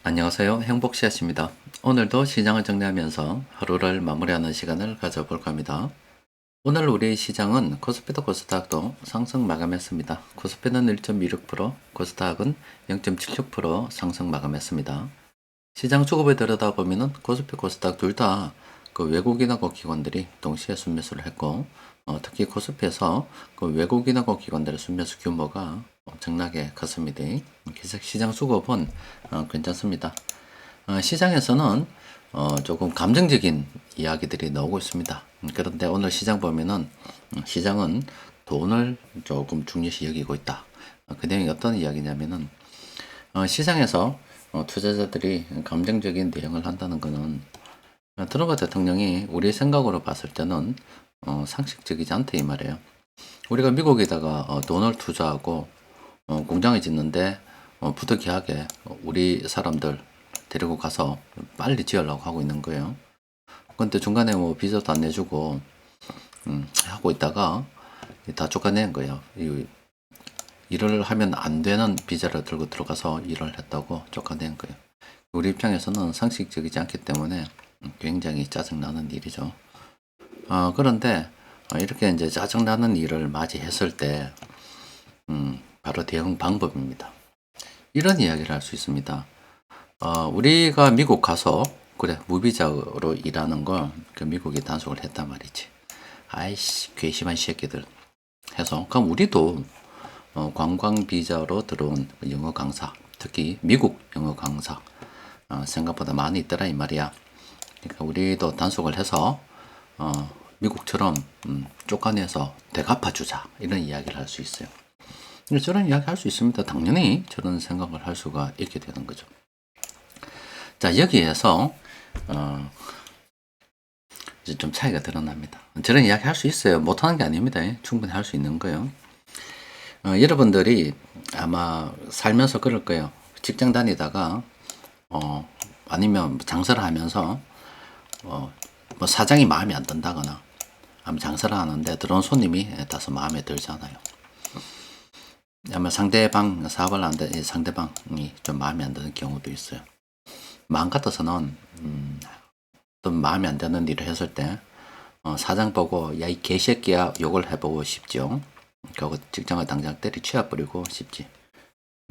안녕하세요. 행복씨앗입니다. 오늘도 시장을 정리하면서 하루를 마무리하는 시간을 가져볼까 합니다. 오늘 우리 시장은 코스피도 코스닥도 상승 마감했습니다. 코스피는 1.26%, 코스닥은 0.76% 상승 마감했습니다. 시장 수급을 들여다보면 코스피, 코스닥 둘 다 그 외국인하고 기관들이 동시에 순매수를 했고, 특히 코스피에서 그 외국인하고 기관들의 순매수 규모가 엄청나게 컸습니다. 그래서 시장 수급은 괜찮습니다. 시장에서는 조금 감정적인 이야기들이 나오고 있습니다. 그런데 오늘 시장 보면은 시장은 돈을 조금 중요시 여기고 있다. 그 내용이 어떤 이야기냐면은 시장에서 투자자들이 감정적인 대응을 한다는 것은 트럼프 대통령이 우리 생각으로 봤을 때는 상식적이지 않다 이 말이에요. 우리가 미국에다가 돈을 투자하고 공장을 짓는데 부득이하게 우리 사람들 데리고 가서 빨리 지으려고 하고 있는 거예요. 근데 중간에 뭐 비자도 안 내주고 하고 있다가 다 쫓아낸 거예요. 일을 하면 안 되는 비자를 들고 들어가서 일을 했다고 쫓아낸 거예요. 우리 입장에서는 상식적이지 않기 때문에 굉장히 짜증나는 일이죠. 그런데 이렇게 이제 짜증나는 일을 맞이했을 때 바로 대응 방법입니다. 이런 이야기를 할 수 있습니다. 우리가 미국 가서 그래 무비자로 일하는 걸 그 미국이 단속을 했단 말이지. 아이씨 괘씸한 새끼들 해서 그럼 우리도 관광 비자로 들어온 영어 강사, 특히 미국 영어 강사 생각보다 많이 있더라 이 말이야. 그러니까 우리도 단속을 해서 미국처럼 쫓아내서 대갚아주자 이런 이야기를 할 수 있어요. 저런 이야기 할 수 있습니다. 당연히 저런 생각을 할 수가 있게 되는 거죠. 자 여기에서 이제 좀 차이가 드러납니다. 저런 이야기 할 수 있어요. 못하는 게 아닙니다. 충분히 할 수 있는 거예요. 여러분들이 아마 살면서 그럴 거예요. 직장 다니다가 아니면 장사를 하면서 뭐 사장이 마음에 안 든다거나 아니면 장사를 하는데 들어온 손님이 다소 마음에 들잖아요. 아마 상대방 사업을 하는데 상대방이 좀 마음에 안 드는 경우도 있어요. 마음 같아서는 또 마음에 안 드는 일을 했을 때 사장 보고 야 이 개새끼야 욕을 해보고 싶죠. 그리고 직장을 당장 때리치워버리고 싶지.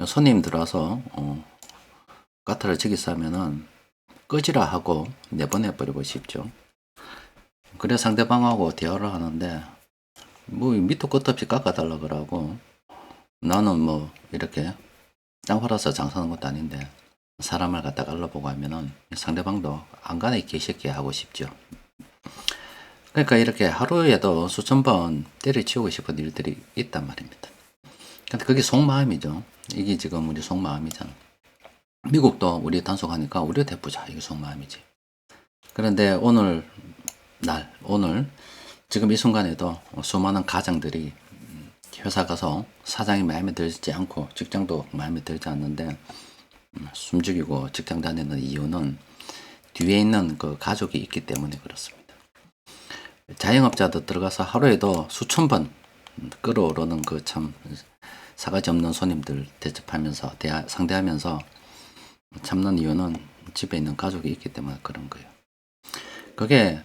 손님 들어와서 까타를 치기 싸면은 꺼지라 하고 내보내버리고 싶죠. 그래 상대방하고 대화를 하는데 뭐 밑도 끝도 없이 깎아달라 그러고 나는 뭐 이렇게 땅 팔아서 장사하는 것도 아닌데 사람을 갖다 갈라보고 하면은 상대방도 안 가네 개새끼 하고 싶죠. 그러니까 이렇게 하루에도 수천 번 때려치우고 싶은 일들이 있단 말입니다. 근데 그게 속마음이죠. 이게 지금 우리 속마음이잖아. 미국도 우리 단속하니까 우리가 대부자 이게 속마음이지. 그런데 오늘 지금 이 순간에도 수많은 가장들이 회사 가서 사장이 마음에 들지 않고 직장도 마음에 들지 않는데 숨죽이고 직장 다니는 이유는 뒤에 있는 그 가족이 있기 때문에 그렇습니다. 자영업자도 들어가서 하루에도 수천 번 끌어오르는 그 참 사가지 없는 손님들 대접하면서 상대하면서 참는 이유는 집에 있는 가족이 있기 때문에 그런 거예요. 그게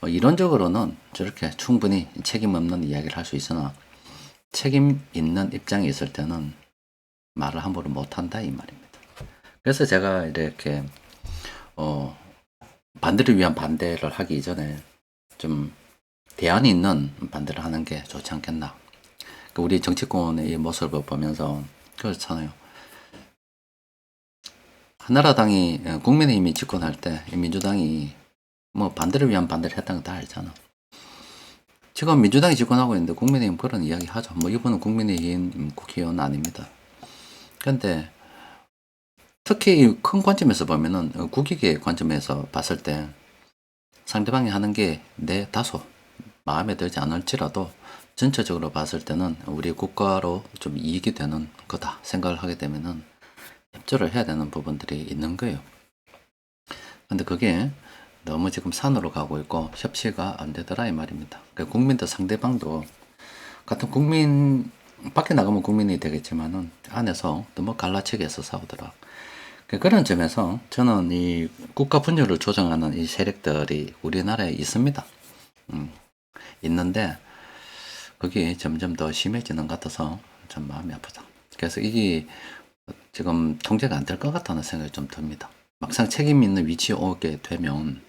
이론적으로는 저렇게 충분히 책임 없는 이야기를 할 수 있으나 책임 있는 입장에 있을 때는 말을 함부로 못한다 이 말입니다. 그래서 제가 이렇게 반대를 위한 반대를 하기 이전에 좀 대안이 있는 반대를 하는 게 좋지 않겠나. 우리 정치권의 이 모습을 보면서 그렇잖아요. 한나라당이 국민의힘이 집권할 때 민주당이 뭐 반대를 위한 반대를 했다는 거 다 알잖아. 지금 민주당이 집권하고 있는데 국민의힘 그런 이야기 하죠. 뭐 이분은 국민의힘 국회의원 아닙니다. 그런데 특히 큰 관점에서 보면은 국익의 관점에서 봤을 때 상대방이 하는 게 내 다소 마음에 들지 않을지라도 전체적으로 봤을 때는 우리 국가로 좀 이익이 되는 거다 생각을 하게 되면은 협조를 해야 되는 부분들이 있는 거예요. 근데 그게 너무 지금 산으로 가고 있고 협치가 안 되더라 이 말입니다. 그러니까 국민도 상대방도 같은 국민 밖에 나가면 국민이 되겠지만은 안에서 너무 갈라치기해서 싸우더라. 그런 점에서 저는 이 국가 분열을 조정하는 이 세력들이 우리나라에 있습니다. 있는데 그게 점점 더 심해지는 것 같아서 좀 마음이 아프다. 그래서 이게 지금 통제가 안 될 것 같다는 생각이 좀 듭니다. 막상 책임 있는 위치에 오게 되면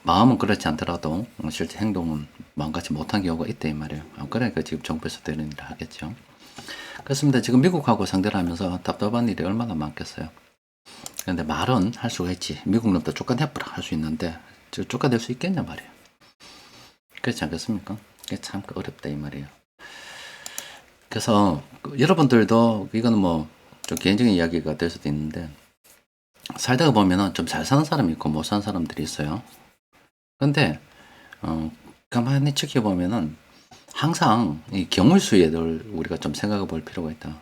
마음은 그렇지 않더라도 실제 행동은 마음같이 못한 경우가 있다 이 말이에요. 그러니까 지금 정부에서 되는 일을 하겠죠. 그렇습니다. 지금 미국하고 상대를 하면서 답답한 일이 얼마나 많겠어요. 그런데 말은 할 수가 있지. 미국 놈도 쫓아내버라 할 수 있는데 쫓아낼 수 있겠냐 말이에요. 그렇지 않겠습니까? 그게 참 어렵다 이 말이에요. 그래서 여러분들도 이거는 뭐 좀 개인적인 이야기가 될 수도 있는데 살다가 보면은 좀 잘 사는 사람이 있고 못 사는 사람들이 있어요. 근데 가만히 지켜보면은 항상 이 경우수에들 우리가 좀 생각해 볼 필요가 있다.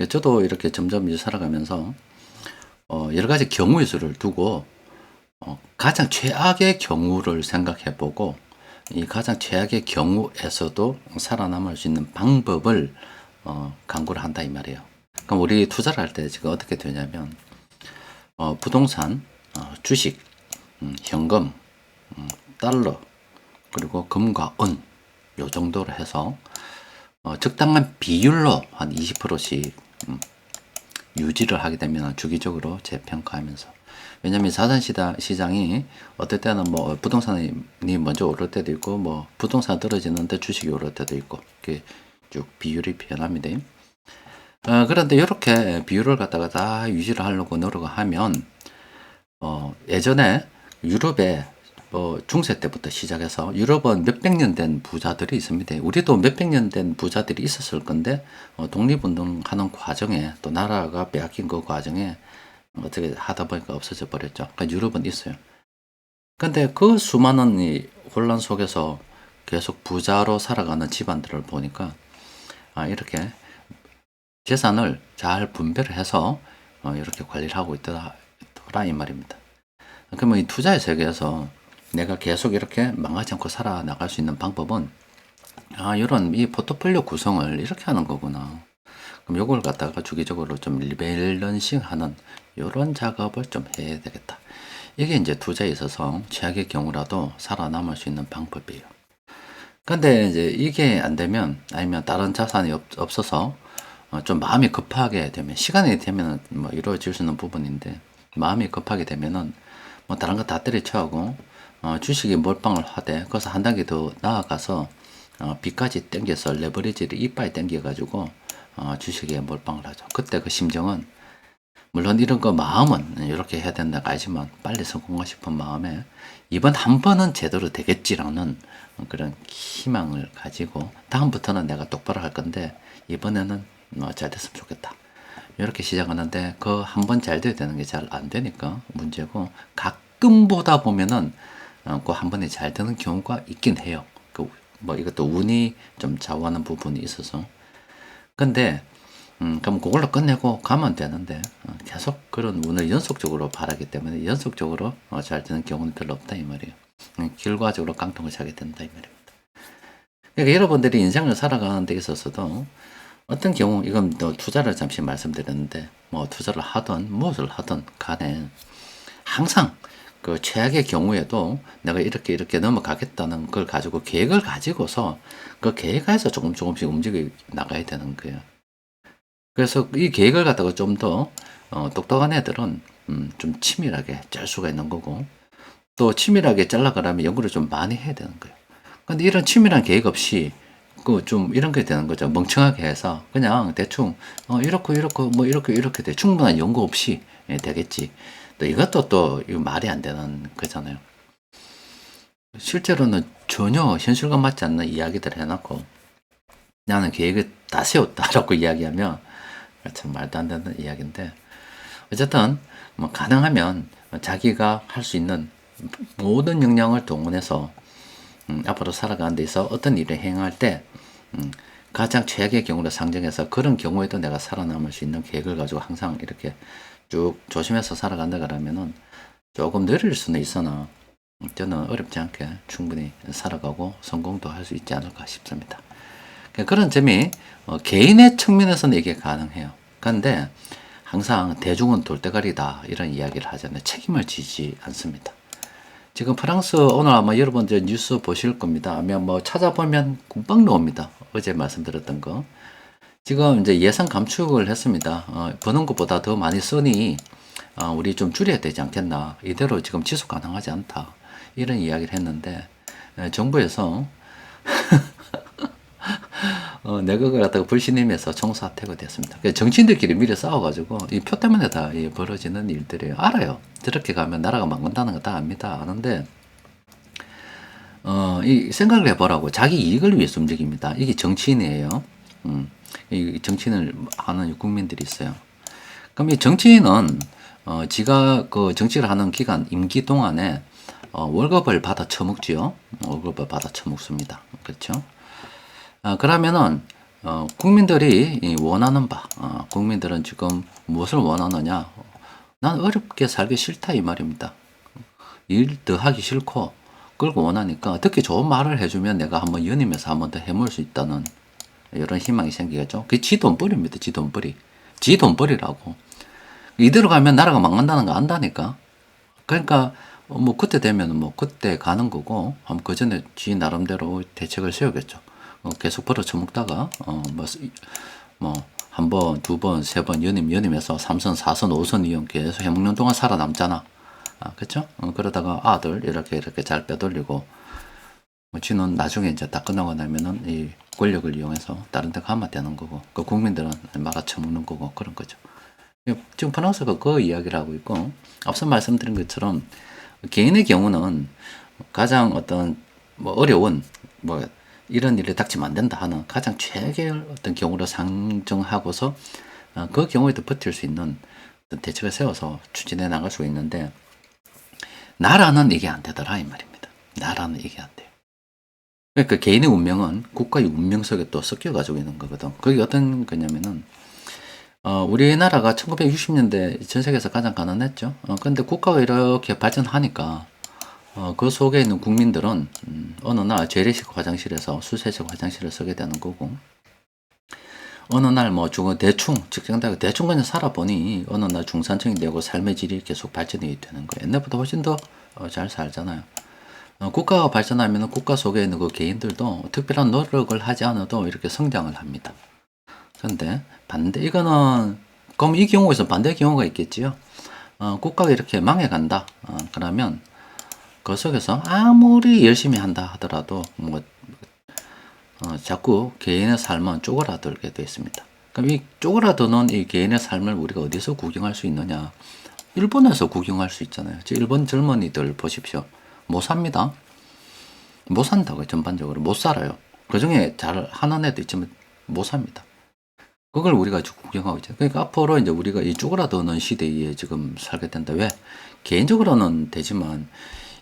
저도 이렇게 점점 이제 살아가면서 여러 가지 경우의 수를 두고 가장 최악의 경우를 생각해 보고 이 가장 최악의 경우에서도 살아남을 수 있는 방법을 강구를 한다 이 말이에요. 그럼 우리 투자를 할 때 지금 어떻게 되냐면 부동산, 주식, 현금, 달러, 그리고 금과 은, 요 정도로 해서 적당한 비율로 한 20%씩 유지를 하게 되면 주기적으로 재평가하면서, 왜냐면 자산 시장이 어떨 때는 뭐 부동산이 먼저 오를 때도 있고 뭐 부동산 떨어지는데 주식이 오를 때도 있고 이렇게 쭉 비율이 변합니다. 그런데 이렇게 비율을 갖다가 다 유지를 하려고 노력을 하면 예전에 유럽에 중세 때부터 시작해서 유럽은 몇백 년 된 부자들이 있습니다. 우리도 몇백 년 된 부자들이 있었을 건데 독립운동하는 과정에 또 나라가 빼앗긴 그 과정에 어떻게 하다 보니까 없어져 버렸죠. 그러니까 유럽은 있어요. 근데 그 수많은 이 혼란 속에서 계속 부자로 살아가는 집안들을 보니까 이렇게 재산을 잘 분배를 해서 이렇게 관리를 하고 있더라 이 말입니다. 그러면 이 투자의 세계에서 내가 계속 이렇게 망하지 않고 살아나갈 수 있는 방법은 이런 이 포트폴리오 구성을 이렇게 하는 거구나. 그럼 요걸 갖다가 주기적으로 좀 리밸런싱 하는 이런 작업을 좀 해야 되겠다. 이게 이제 투자에 있어서 최악의 경우라도 살아남을 수 있는 방법이에요. 근데 이제 이게 안 되면 아니면 다른 자산이 없어서 좀 마음이 급하게 되면, 시간이 되면 뭐 이루어질 수 있는 부분인데 마음이 급하게 되면은 뭐 다른 거 다 때려쳐하고 주식에 몰빵을 하되 거기서 한 단계 더 나아가서 빚까지 땡겨서 레버리지를 이빨 땡겨가지고 주식에 몰빵을 하죠. 그때 그 심정은, 물론 이런 거 마음은 이렇게 해야 된다고 알지만 빨리 성공하고 싶은 마음에 이번 한 번은 제대로 되겠지라는 그런 희망을 가지고 다음부터는 내가 똑바로 할 건데 이번에는 잘 됐으면 좋겠다. 이렇게 시작하는데 그 한 번 잘 돼야 되는 게 잘 안 되니까 문제고, 가끔 보다 보면은 그 한 번에 잘 되는 경우가 있긴 해요. 뭐 이것도 운이 좀 좌우하는 부분이 있어서. 근데 그럼 그걸로 끝내고 가면 되는데 계속 그런 운을 연속적으로 바라기 때문에 연속적으로 잘 되는 경우는 별로 없다 이 말이에요. 결과적으로 깡통을 차게 된다 이 말입니다. 그러니까 여러분들이 인생을 살아가는 데 있어서도 어떤 경우, 이건 또 투자를 잠시 말씀드렸는데 뭐 투자를 하든 무엇을 하든 간에 항상 그 최악의 경우에도 내가 이렇게 넘어가겠다는 걸 가지고 계획을 가지고서 그 계획에서 조금씩 움직여 나가야 되는 거예요. 그래서 이 계획을 갖다가 좀 더 똑똑한 애들은 좀 치밀하게 짤 수가 있는 거고, 또 치밀하게 짤라가려면 연구를 좀 많이 해야 되는 거예요. 근데 이런 치밀한 계획 없이 그 좀 이런 게 되는 거죠. 멍청하게 해서 그냥 대충 이렇고 뭐 이렇게 돼. 충분한 연구 없이 되겠지. 또 이것도 또 이거 말이 안 되는 거잖아요. 실제로는 전혀 현실과 맞지 않는 이야기들을 해놓고 나는 계획을 다 세웠다라고 이야기하면 참 말도 안 되는 이야기인데, 어쨌든 뭐 가능하면 자기가 할 수 있는 모든 역량을 동원해서 앞으로 살아가는 데 있어 어떤 일을 행할 때 가장 최악의 경우를 상정해서 그런 경우에도 내가 살아남을 수 있는 계획을 가지고 항상 이렇게 쭉 조심해서 살아간다 그러면은 조금 느릴 수는 있으나 저는 어렵지 않게 충분히 살아가고 성공도 할 수 있지 않을까 싶습니다. 그런 점이 개인의 측면에서는 이게 가능해요. 그런데 항상 대중은 돌대가리다 이런 이야기를 하잖아요. 책임을 지지 않습니다. 지금 프랑스 오늘 아마 여러분들 뉴스 보실 겁니다. 아마 뭐 찾아보면 금방 나옵니다. 어제 말씀드렸던 거. 지금 이제 예산 감축을 했습니다. 버는 것보다 더 많이 쓰니 우리 좀 줄여야 되지 않겠나. 이대로 지금 지속 가능하지 않다. 이런 이야기를 했는데 정부에서 내각을 갖다가 불신임해서 총사퇴가 됐습니다. 정치인들끼리 미리 싸워가지고 이 표 때문에 다 벌어지는 일들이에요. 알아요. 저렇게 가면 나라가 망한다는 거 다 압니다. 아는데 이 생각을 해보라고. 자기 이익을 위해서 움직입니다. 이게 정치인이에요. 이 정치인을 하는 국민들이 있어요. 그럼 이 정치인은 지가 그 정치를 하는 기간 임기 동안에 월급을 받아 처먹지요. 월급을 받아 처먹습니다. 그렇죠? 그러면은 국민들이 원하는 바, 국민들은 지금 무엇을 원하느냐? 난 어렵게 살기 싫다 이 말입니다. 일 더 하기 싫고 그걸 원하니까 듣기 좋은 말을 해주면 내가 한번 연임해서 한번 더 해볼 수 있다는 이런 희망이 생기겠죠. 그게 지 돈벌이입니다. 지 돈벌이. 지 돈벌이라고. 이대로 가면 나라가 망한다는 거 안다니까. 그러니까 뭐 그때 되면 뭐 그때 가는 거고 한번 그 전에 지 나름대로 대책을 세우겠죠. 계속 벌어쳐먹다가 뭐 한 번, 두 번, 세 번 연임해서 3선, 4선, 5선 이용 계속 해먹는 동안 살아남잖아. 그쵸? 그러다가 아들 이렇게 잘 빼돌리고 지는 나중에 이제 다 끝나고 나면은 이 권력을 이용해서 다른 데 가면 되는 거고 그 국민들은 말아쳐먹는 거고 그런 거죠. 지금 프랑스가 그 이야기를 하고 있고 앞서 말씀드린 것처럼 개인의 경우는 가장 어떤 뭐 어려운 뭐 이런 일이 닥치면 안 된다 하는 가장 최악의 어떤 경우로 상정하고서 그 경우에도 버틸 수 있는 어떤 대책을 세워서 추진해 나갈 수 있는데 나라는 이게 안 되더라 이 말입니다. 나라는 이게 안 돼요. 그러니까 개인의 운명은 국가의 운명 속에 또 섞여 가지고 있는 거거든. 그게 어떤 거냐면은 우리나라가 1960년대 전 세계에서 가장 가난했죠. 근데 국가가 이렇게 발전하니까 그 속에 있는 국민들은 어느 날 재래식 화장실에서 수세식 화장실을 쓰게 되는 거고 어느 날 뭐 대충 직장다니고 대충 그냥 살아보니 어느 날 중산층이 되고 삶의 질이 계속 발전이 되는 거예요. 옛날보다 훨씬 더 잘 살잖아요. 국가가 발전하면 국가 속에 있는 그 개인들도 특별한 노력을 하지 않아도 이렇게 성장을 합니다. 그런데 이거는 그럼 이 경우에서 반대 경우가 있겠지요. 국가가 이렇게 망해간다. 그러면 그 속에서 아무리 열심히 한다 하더라도 자꾸 개인의 삶은 쪼그라들게 되어 있습니다. 그럼 이 쪼그라드는 이 개인의 삶을 우리가 어디서 구경할 수 있느냐? 일본에서 구경할 수 있잖아요. 일본 젊은이들 보십시오. 못 삽니다. 못 산다고요. 전반적으로 못 살아요. 그 중에 잘 하는 애도 있지만 못 삽니다. 그걸 우리가 구경하고 있죠. 그러니까 앞으로 이제 우리가 이 쪼그라드는 시대에 지금 살게 된다. 왜? 개인적으로는 되지만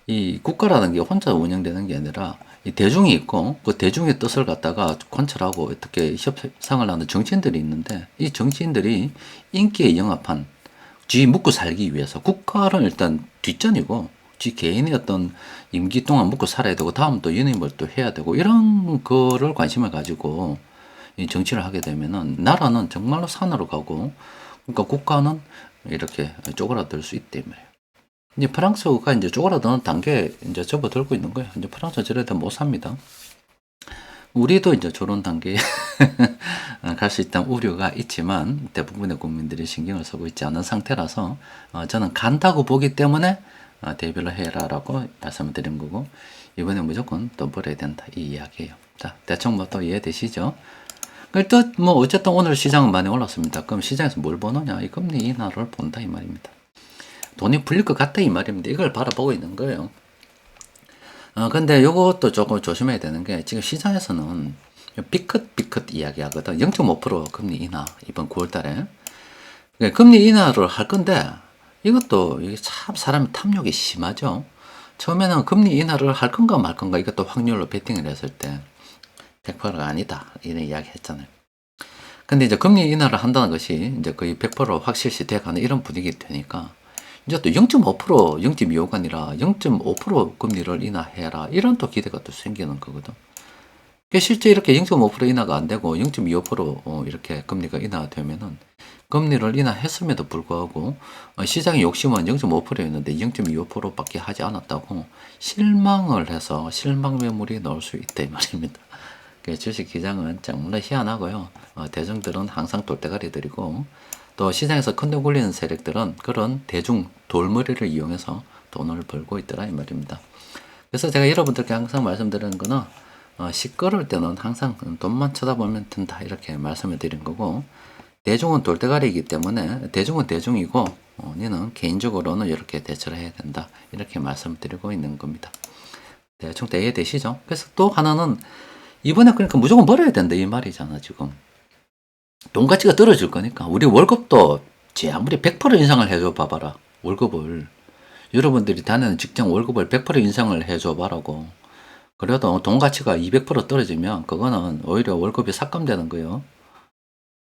이 국가라는 게 혼자 운영되는 게 아니라 이 대중이 있고 그 대중의 뜻을 갖다가 관철하고 어떻게 협상을 하는 정치인들이 있는데 이 정치인들이 인기에 영합한 지 묵고 살기 위해서 국가를 일단 뒷전이고 지 개인의 어떤 임기 동안 묵고 살아야 되고 다음 또 연임을 또 해야 되고 이런 거를 관심을 가지고 이 정치를 하게 되면은 나라는 정말로 산으로 가고 그러니까 국가는 이렇게 쪼그라들 수 있단 말이에요. 이제 프랑스가 이제 쪼그라드는 단계에 이제 접어들고 있는 거예요. 이제 프랑스 저래도 못 삽니다. 우리도 이제 저런 단계에 갈 수 있다는 우려가 있지만 대부분의 국민들이 신경을 쓰고 있지 않은 상태라서 저는 간다고 보기 때문에 대비를 해라라고 말씀을 드린 거고 이번에 무조건 돈 벌어야 된다 이 이야기예요. 자, 대충 뭐 또 이해되시죠? 또 뭐 어쨌든 오늘 시장은 많이 올랐습니다. 그럼 시장에서 뭘 보느냐? 이 금리 인하를 본다 이 말입니다. 돈이 풀릴 것 같다 이 말입니다. 이걸 바라보고 있는 거예요. 근데 요것도 조금 조심해야 되는 게 지금 시장에서는 비컷 이야기 하거든. 0.5% 금리 인하 이번 9월 달에. 그러니까 금리 인하를 할 건데 이것도 이게 참 사람이 탐욕이 심하죠. 처음에는 금리 인하를 할 건가 말 건가 이것도 확률로 베팅을 했을 때 100%가 아니다 이런 이야기 했잖아요. 근데 이제 금리 인하를 한다는 것이 이제 거의 100% 확실시 돼가는 이런 분위기 되니까 이제 또 0.5%, 0.25가 아니라 0.5% 금리를 인하해라. 이런 또 기대가 또 생기는 거거든. 실제 이렇게 0.5% 인하가 안 되고 0.25% 이렇게 금리가 인하되면은 금리를 인하했음에도 불구하고 시장의 욕심은 0.5%였는데 0.25%밖에 하지 않았다고 실망을 해서 실망 매물이 나올 수 있다 이 말입니다. 주식 시장은 정말 희한하고요. 대중들은 항상 돌대가리들이고 또 시장에서 큰돈 굴리는 세력들은 그런 대중 돌머리를 이용해서 돈을 벌고 있더라 이 말입니다. 그래서 제가 여러분들께 항상 말씀드리는 거는 시끄러울 때는 항상 돈만 쳐다보면 된다 이렇게 말씀을 드린 거고, 대중은 돌대가리이기 때문에 대중은 대중이고 너는 개인적으로는 이렇게 대처를 해야 된다 이렇게 말씀을 드리고 있는 겁니다. 대충 이해되시죠? 그래서 또 하나는 이번에 그러니까 무조건 벌어야 된다 이 말이잖아. 지금 돈 가치가 떨어질 거니까 우리 월급도 제 아무리 100% 인상을 해줘 봐봐라. 월급을 여러분들이 다니는 직장 월급을 100% 인상을 해줘 봐라고. 그래도 돈 가치가 200% 떨어지면 그거는 오히려 월급이 삭감되는 거예요.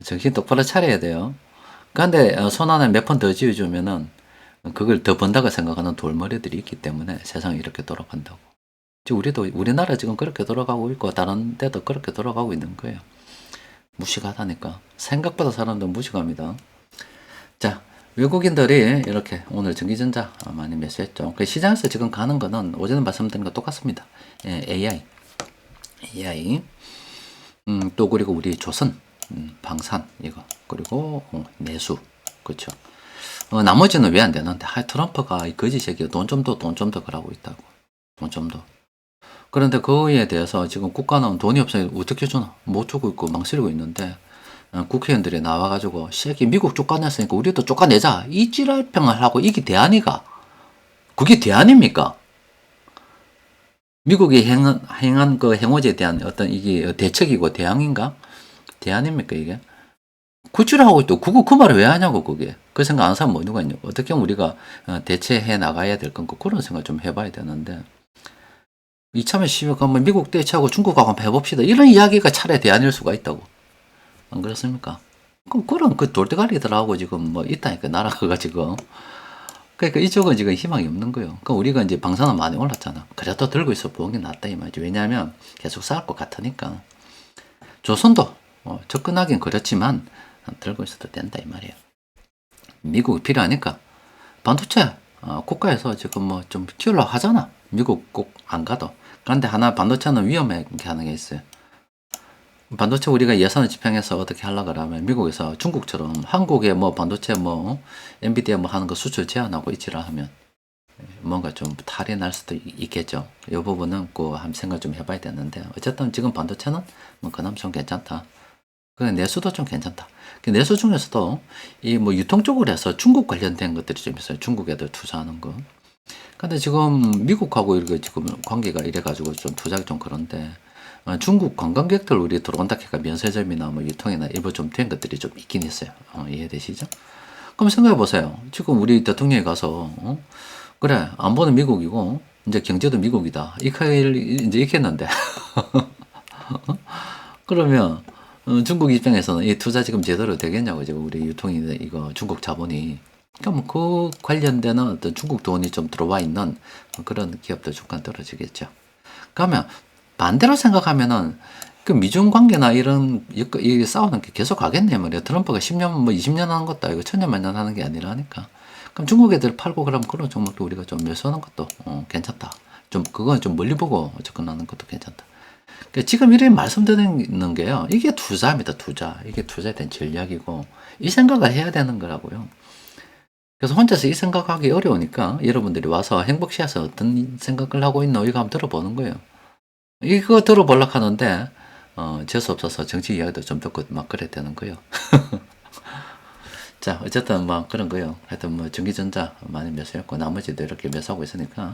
정신 똑바로 차려야 돼요. 그런데 손 안에 몇 푼 더 쥐어주면은 그걸 더 번다고 생각하는 돌머리들이 있기 때문에 세상이 이렇게 돌아간다고. 지금 우리나라 지금 그렇게 돌아가고 있고 다른 데도 그렇게 돌아가고 있는 거예요. 무식하다니까. 생각보다 사람들 무식합니다. 자, 외국인들이 이렇게 오늘 전기전자 많이 매수했죠. 그 시장에서 지금 가는 거는 오전에 말씀드린 거 똑같습니다. 예, AI. 또 그리고 우리 조선, 방산 이거 그리고 내수 그렇죠. 나머지는 왜 안 되는데 트럼프가 이 거지 새끼 돈 좀 더 그러고 있다고. 돈 좀 더. 그런데 그거에 대해서 지금 국가는 돈이 없어요. 어떻게 주나? 못 주고 있고 망설이고 있는데 국회의원들이 나와가지고 새끼 미국 쫓아냈으니까 우리도 쫓아내자 이 찌랄평을 하고 이게 대안이가? 그게 대안입니까? 미국이 행한 그 행오제에 대한 어떤 이게 대책이고 대안인가? 대안입니까 이게? 구출하고 있고 그거 그 말을 왜 하냐고 그게. 그 생각 안 사면 뭐 누가 있냐고. 어떻게 하면 우리가 대체해 나가야 될 건가 그런 생각 좀 해봐야 되는데 이참에 시면 미국 대체하고 중국하고 한번 해봅시다. 이런 이야기가 차라리 대안일 수가 있다고. 안 그렇습니까? 그런 그 돌대가리들하고 지금 뭐 있다니까 나라가 지금. 그러니까 이쪽은 지금 희망이 없는 거예요. 그러니까 우리가 이제 방사능 많이 올랐잖아. 그래도 들고 있어 보는 게 낫다 이 말이지. 왜냐하면 계속 쌓을 것 같으니까. 조선도 접근하긴 그렇지만 들고 있어도 된다 이 말이에요. 미국이 필요하니까 반도체 국가에서 지금 뭐 좀 키우려고 하잖아. 미국 꼭 안 가도. 그런데 하나 반도체는 위험하게 하는 게 있어요. 반도체 우리가 예산을 집행해서 어떻게 하려고 그러면 미국에서 중국처럼 한국에 뭐 반도체 뭐 엔비디아 뭐 하는 거 수출 제한하고 있지라 하면 뭔가 좀 탈이 날 수도 있겠죠. 이 부분은 꼭 한번 생각 좀 해봐야 되는데 어쨌든 지금 반도체는 뭐 그나마 좀 괜찮다. 그 내수도 좀 괜찮다. 그 내수 중에서도 이 뭐 유통 쪽으로 해서 중국 관련된 것들이 좀 있어요. 중국 애들 투자하는 거. 근데 지금 미국하고 이렇게 지금 관계가 이래가지고 좀 투자가 좀 그런데 중국 관광객들 우리 들어온다 해가 면세점이나 뭐 유통이나 일부 좀 된 것들이 좀 있긴 있어요. 이해되시죠? 그럼 생각해 보세요. 지금 우리 대통령이 가서 그래 안 보는 미국이고 이제 경제도 미국이다. 이제 익혔는데 그러면 중국 입장에서는 이 투자 지금 제대로 되겠냐고 지금 우리 유통이 이거 중국 자본이. 그러니까 뭐 그 관련되는 어떤 중국 돈이 좀 들어와 있는 그런 기업들 주가 떨어지겠죠. 그러면 반대로 생각하면은 그 미중 관계나 이런 이 싸우는 게 계속 가겠네 말이야. 트럼프가 10년 뭐 20년 하는 것도 아니고 천년만년 하는 게 아니라니까. 그럼 중국 애들 팔고 그러면 그런 종목도 우리가 좀 매수하는 것도 괜찮다. 좀 그건 좀 멀리 보고 접근하는 것도 괜찮다. 그러니까 지금 이렇게 말씀드리는 게요. 이게 투자입니다. 투자. 이게 투자에 대한 전략이고 이 생각을 해야 되는 거라고요. 그래서 혼자서 이 생각하기 어려우니까 여러분들이 와서 행복시에서 어떤 생각을 하고 있노 이거 한번 들어보는 거예요. 이거 들어보려고 하는데 재수 없어서 정치 이야기도 좀 듣고 막 그래야 되는 거예요. 자 어쨌든 뭐 그런 거예요. 하여튼 뭐 전기전자 많이 매수했고 나머지도 이렇게 매수하고 있으니까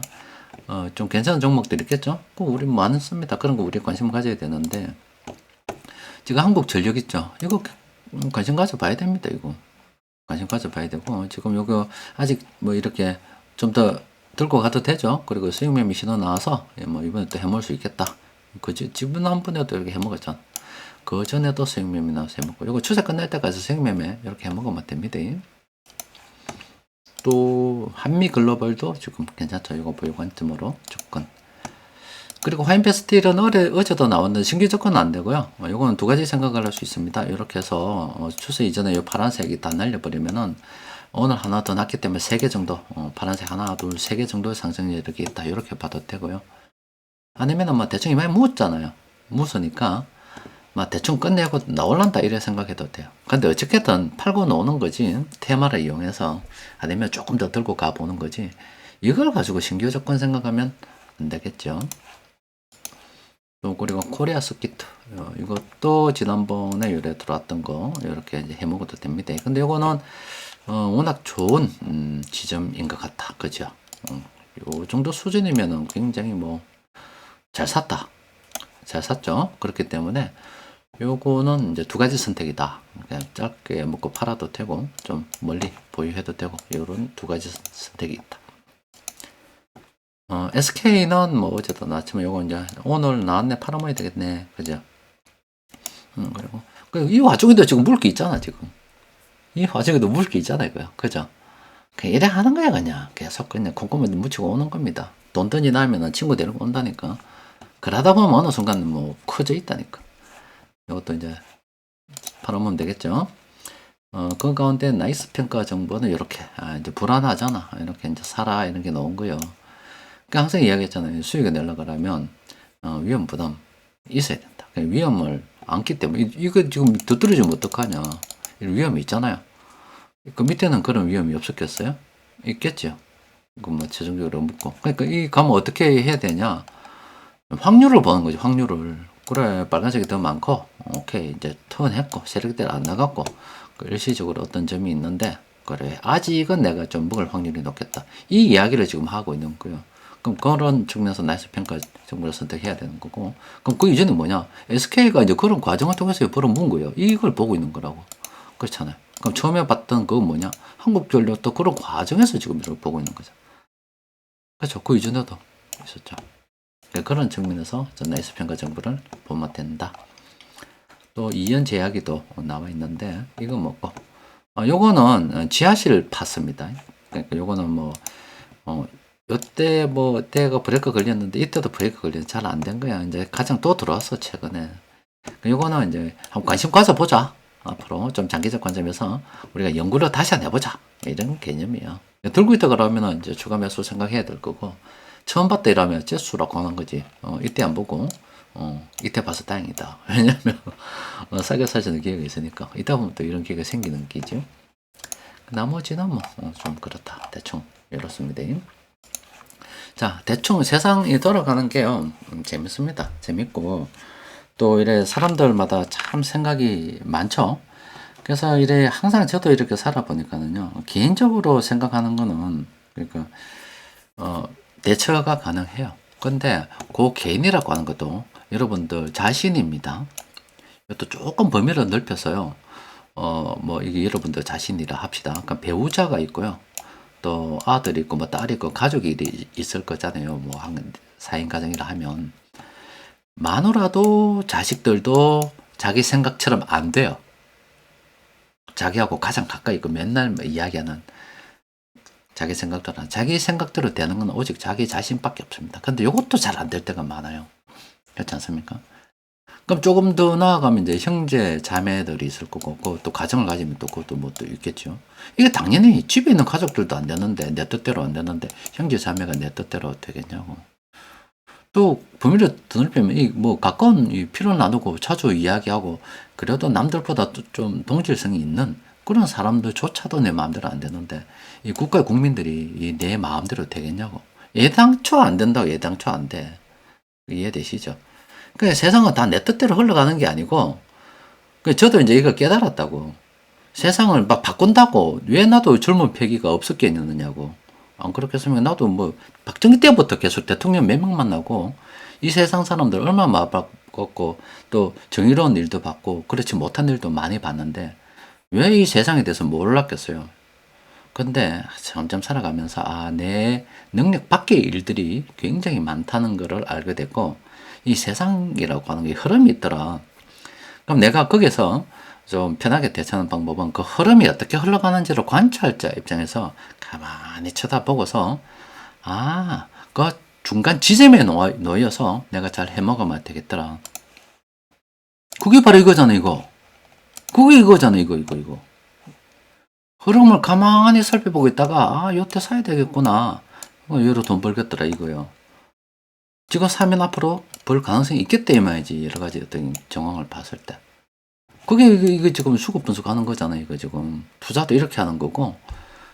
좀 괜찮은 종목들이 있겠죠. 우리 많습니다. 그런 거 우리 관심 가져야 되는데 지금 한국전력 있죠. 이거 관심 가져봐야 됩니다. 이거 관심 가져봐야 되고 지금 요거 아직 뭐 이렇게 좀 더 들고 가도 되죠. 그리고 수익 매매 신호 나와서 뭐 이번에 또 해먹을 수 있겠다. 그지? 지분 한 번에도 이렇게 해먹었잖아. 그 전에도 수익 매매 나와서 해먹고 요거 추세 끝날 때까지 수익 매매 이렇게 해먹으면 됩니다. 또 한미 글로벌도 지금 괜찮죠. 이거 보유 관점으로 접근. 그리고 화인패 스틸은 어제도 나왔는데 신규 접근은 안 되고요. 요거는 두 가지 생각을 할 수 있습니다. 이렇게 해서 추세 이전에 요 파란색이 다 날려버리면은 오늘 하나 더 났기 때문에 3개 정도, 파란색 하나, 둘, 3개 정도의 상승력이 있다. 이렇게 봐도 되고요. 아니면은 뭐 대충 이마에 묻었잖아요. 묻으니까 막 대충 끝내고 나올란다 이래 생각해도 돼요. 근데 어쨌든 팔고 노는 거지, 테마를 이용해서. 아니면 조금 더 들고 가보는 거지, 이걸 가지고 신규 조건 생각하면 안 되겠죠. 또 그리고 코리아 스키트, 이것도 지난번에 요래 들어왔던 거 이렇게 이제 해먹어도 됩니다. 근데 이거는 워낙 좋은 지점인 것 같다, 그죠? 요 정도 수준이면은 굉장히 뭐 잘 샀다, 잘 샀죠. 그렇기 때문에 요거는 이제 두 가지 선택이다. 그냥 짧게 먹고 팔아도 되고 좀 멀리 보유해도 되고, 요런 두 가지 선택이 있다. SK는 뭐 어제도 나왔지만 요거 이제 오늘 나왔네, 팔아먹어야 되겠네, 그죠? 그리고 이 와중에도 지금 물기 있잖아. 지금 이 와중에도 물기 있잖아 이거요, 그죠? 그냥 이래 하는 거야. 그냥 계속 그냥 꼼꼼히 묻히고 오는 겁니다. 돈 던지 나면은 친구 데리고 온다니까. 그러다 보면 어느 순간 뭐 커져 있다니까. 이것도 이제 팔아보면 되겠죠. 그 가운데 나이스 평가 정보는 이렇게, 이제 불안하잖아, 이렇게 이제 사라 이런 게 나온 거요. 그러니까 항상 이야기했잖아요. 수익을 내려고 하면 위험 부담 있어야 된다. 위험을 안기 때문에 이거 지금 더 떨어지면 어떡하냐, 이런 위험이 있잖아요. 그 밑에는 그런 위험이 없었겠어요? 있겠죠. 그 뭐 최종적으로 묻고. 그러니까 이 가면 어떻게 해야 되냐? 확률을 보는 거지, 확률을. 그래, 빨간색이 더 많고, 오케이, 이제 턴했고, 세력대로 안 나갔고, 그 일시적으로 어떤 점이 있는데, 그래, 아직은 내가 좀 먹을 확률이 높겠다, 이 이야기를 지금 하고 있는 거예요. 그럼 그런 측면에서 나이스 평가 정보를 선택해야 되는 거고, 그럼 그 이전에 뭐냐? SK가 이제 그런 과정을 통해서 벌어모은 거예요. 이걸 보고 있는 거라고. 그렇잖아요. 그럼 처음에 봤던 그건 뭐냐? 한국전력도 그런 과정에서 지금 이렇게 보고 있는 거죠. 그렇죠. 그 이전에도 있었죠. 그런 측면에서 나이스 평가 정보를 보면 된다. 또 이연 제약이도 나와 있는데, 이거 뭐고, 요거는 지하실 파스입니다. 그러니까 요거는 뭐, 요때 뭐 때가 브레이크 걸렸는데 이때도 브레이크 걸려서 잘 안 된 거야. 이제 가장 또 들어왔어 최근에. 요거는 이제 한번 관심 가져 보자. 앞으로 좀 장기적 관점에서 우리가 연구를 다시 한번 해보자, 이런 개념이에요. 들고 있다 그러면은 이제 추가 매수 생각해야 될 거고, 처음 봤다 이러면 재수라고 하는 거지. 이때 안 보고, 이때 봐서 다행이다. 왜냐면, 싸게 사시는 기회가 있으니까. 이따 보면 또 이런 기회가 생기는 기죠. 나머지는 뭐, 좀 그렇다. 대충, 이렇습니다. 자, 대충 세상이 돌아가는 게요, 재밌습니다. 재밌고, 또 이래 사람들마다 참 생각이 많죠. 그래서 이래 항상 저도 이렇게 살아보니까는요, 개인적으로 생각하는 거는, 그러니까, 대처가 가능해요. 근데 그 개인이라고 하는 것도 여러분들 자신입니다. 이것도 조금 범위를 넓혀서요. 뭐 이게 여러분들 자신이라 합시다. 그러니까 배우자가 있고요. 또 아들이 있고 뭐 딸이 있고 가족이 있을 거잖아요. 뭐 한 4인 가정이라 하면 마누라도 자식들도 자기 생각처럼 안 돼요. 자기하고 가장 가까이 있고 맨날 이야기하는 자기 생각대로 되는 건 오직 자기 자신밖에 없습니다. 근데 이것도 잘 안 될 때가 많아요. 그렇지 않습니까? 그럼 조금 더 나아가면 이제 형제 자매들이 있을 거고, 또 가정을 가지면 또 그것도 뭐 또 있겠죠. 이게 당연히 집에 있는 가족들도 안 되는데, 내 뜻대로 안 되는데 형제 자매가 내 뜻대로 되겠냐고. 또 범위를 더 넓히면 이 뭐 가까운 피를 나누고 자주 이야기하고, 그래도 남들보다 좀 동질성이 있는 그런 사람들조차도 내 마음대로 안 되는데, 이 국가의 국민들이 내 마음대로 되겠냐고. 예당초 안 된다고. 예당초 안 돼. 이해되시죠? 그러니까 세상은 다 내 뜻대로 흘러가는 게 아니고, 저도 이제 이거 깨달았다고. 세상을 막 바꾼다고 왜 나도 젊은 패기가 없었겠느냐고. 안 그렇겠으면 나도 뭐 박정희 때부터 계속 대통령 몇 명 만나고 이 세상 사람들 얼마나 마음 바꿨고, 또 정의로운 일도 봤고 그렇지 못한 일도 많이 봤는데 왜 이 세상에 대해서 몰랐겠어요. 근데 점점 살아가면서 내 능력 밖의 일들이 굉장히 많다는 것을 알게 됐고, 이 세상이라고 하는 게 흐름이 있더라. 그럼 내가 거기서 좀 편하게 대처하는 방법은 그 흐름이 어떻게 흘러가는지를 관찰자 입장에서 가만히 쳐다보고서, 그 중간 지점에 놓여서 내가 잘 해먹으면 되겠더라. 그게 바로 이거잖아, 이거. 그게 이거잖아, 이거. 흐름을 가만히 살펴보고 있다가, 아, 요때 사야 되겠구나. 여기로 돈 벌겠더라, 이거요. 지금 사면 앞으로 벌 가능성이 있겠다, 이 말이지. 여러 가지 어떤 정황을 봤을 때. 그게, 이게 지금 수급 분석하는 거잖아, 이거 지금. 투자도 이렇게 하는 거고,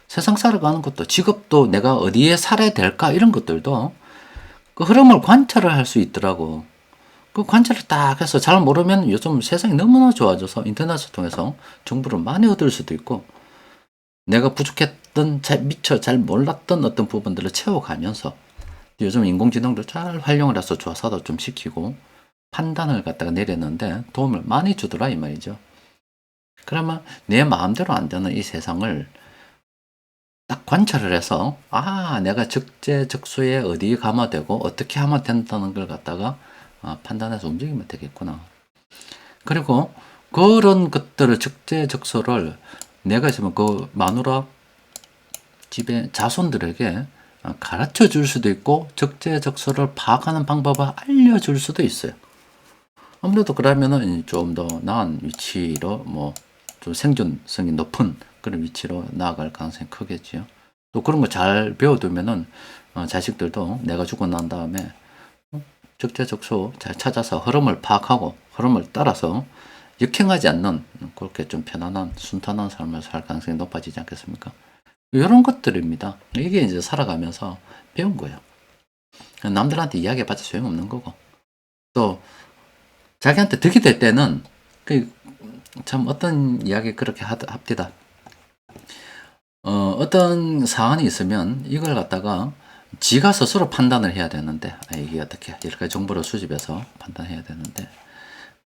세상 살아가는 것도, 직업도 내가 어디에 살아야 될까, 이런 것들도 그 흐름을 관찰을 할 수 있더라고. 그 관찰을 딱 해서 잘 모르면 요즘 세상이 너무나 좋아져서 인터넷을 통해서 정보를 많이 얻을 수도 있고, 내가 부족했던, 미처 잘 몰랐던 어떤 부분들을 채워가면서 요즘 인공지능도 잘 활용을 해서 조사도 좀 시키고 판단을 갖다가 내렸는데 도움을 많이 주더라 이 말이죠. 그러면 내 마음대로 안 되는 이 세상을 딱 관찰을 해서 아 내가 적재적소에 어디에 가면 되고 어떻게 하면 된다는 걸 갖다가 판단해서 움직이면 되겠구나. 그리고 그런 것들을 적재적소를 내가 있으면 그 마누라 집에 자손들에게 가르쳐 줄 수도 있고 적재적소를 파악하는 방법을 알려줄 수도 있어요. 아무래도 그러면은 좀 더 나은 위치로 뭐 좀 생존성이 높은 그런 위치로 나아갈 가능성이 크겠지요. 또 그런 거 잘 배워두면은 자식들도 내가 죽고 난 다음에 적재적소 잘 찾아서 흐름을 파악하고 흐름을 따라서 역행하지 않는 그렇게 좀 편안한 순탄한 삶을 살 가능성이 높아지지 않겠습니까? 이런 것들입니다. 이게 이제 살아가면서 배운 거예요. 남들한테 이야기해봤자 소용없는 거고 또 자기한테 득이 될 때는 참 어떤 이야기 그렇게 합디다. 어떤 사안이 있으면 이걸 갖다가 지가 스스로 판단을 해야 되는데 이게 어떻게 이렇게 정보를 수집해서 판단해야 되는데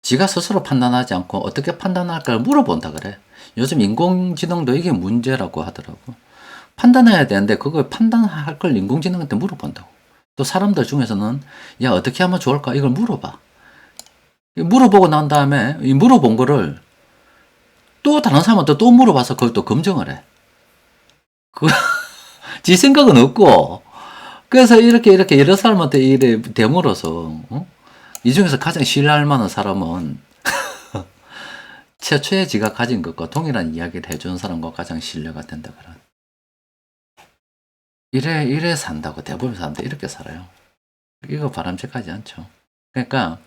지가 스스로 판단하지 않고 어떻게 판단할까를 물어본다 그래. 요즘 인공지능도 이게 문제라고 하더라고. 판단해야 되는데 그걸 판단할 걸 인공지능한테 물어본다고. 또 사람들 중에서는 야 어떻게 하면 좋을까 이걸 물어봐. 물어보고 난 다음에 이 물어본 거를 또 다른 사람한테 또 물어봐서 그걸 또 검증을 해. 지 생각은 없고 그래서 이렇게 여러 사람한테 이래 대물어서 이 중에서 가장 신뢰할 만한 사람은 최초에 지가 가진 것과 동일한 이야기를 해주는 사람과 가장 신뢰가 된다 그런. 이래 산다고 대부분 사람들 이렇게 살아요. 이거 바람직하지 않죠. 그러니까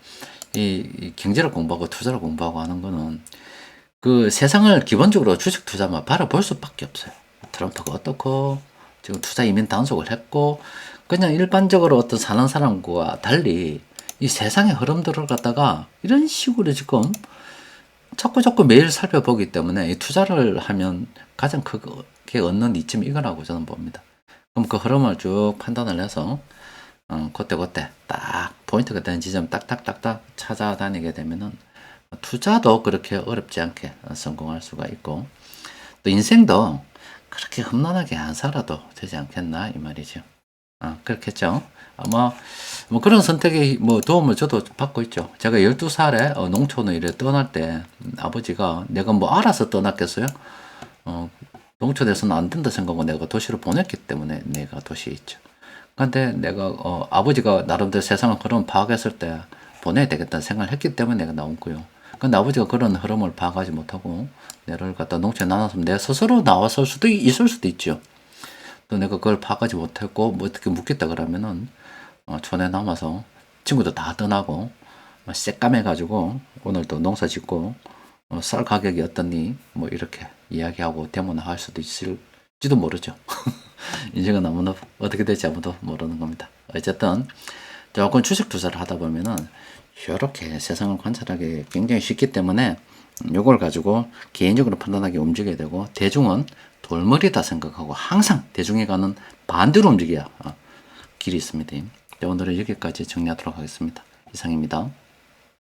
이 경제를 공부하고 투자를 공부하고 하는 거는 그 세상을 기본적으로 주식 투자만 바라볼 수밖에 없어요. 트럼프가 어떻고 지금 투자 이민 단속을 했고 그냥 일반적으로 어떤 사는 사람과 달리 이 세상의 흐름들을 갖다가 이런 식으로 지금 자꾸 매일 살펴보기 때문에 이 투자를 하면 가장 크게 얻는 이점이 이거라고 저는 봅니다. 그럼 그 흐름을 쭉 판단을 해서 그때 딱 포인트가 되는 지점 딱딱딱딱 찾아다니게 되면은 투자도 그렇게 어렵지 않게 성공할 수가 있고 또 인생도 그렇게 험난하게 안 살아도 되지 않겠나 이 말이죠. 그렇겠죠. 아마 뭐 그런 선택에 뭐 도움을 저도 받고 있죠. 제가 12살에 농촌을 이래 떠날 때 아버지가 내가 뭐 알아서 떠났겠어요? 농촌에서는 안 된다 생각하고 내가 도시로 보냈기 때문에 내가 도시에 있죠. 근데 내가 아버지가 나름대로 세상을 그런 파악했을 때 보내야 되겠다는 생각을 했기 때문에 내가 나온 거요. 근데 아버지가 그런 흐름을 파악하지 못하고 내를 갖다 농촌에 나눴으면 내가 스스로 나왔을 수도 있을 수도 있죠. 또 내가 그걸 파악하지 못했고 뭐 어떻게 묻겠다 그러면은 촌에 남아서 친구들 다 떠나고 새까매가지고 오늘 또 농사 짓고 쌀 가격이 어떠니 뭐 이렇게 이야기하고 대모할 수도 있을지도 모르죠. 인생은 아무나 어떻게 될지 아무도 모르는 겁니다. 어쨌든 조금 주식 투자를 하다 보면은 이렇게 세상을 관찰하기 굉장히 쉽기 때문에 이걸 가지고 개인적으로 판단하게 움직여야 되고 대중은 돌머리다 생각하고 항상 대중이 가는 반대로 움직여야 길이 있습니다. 오늘은 여기까지 정리하도록 하겠습니다. 이상입니다.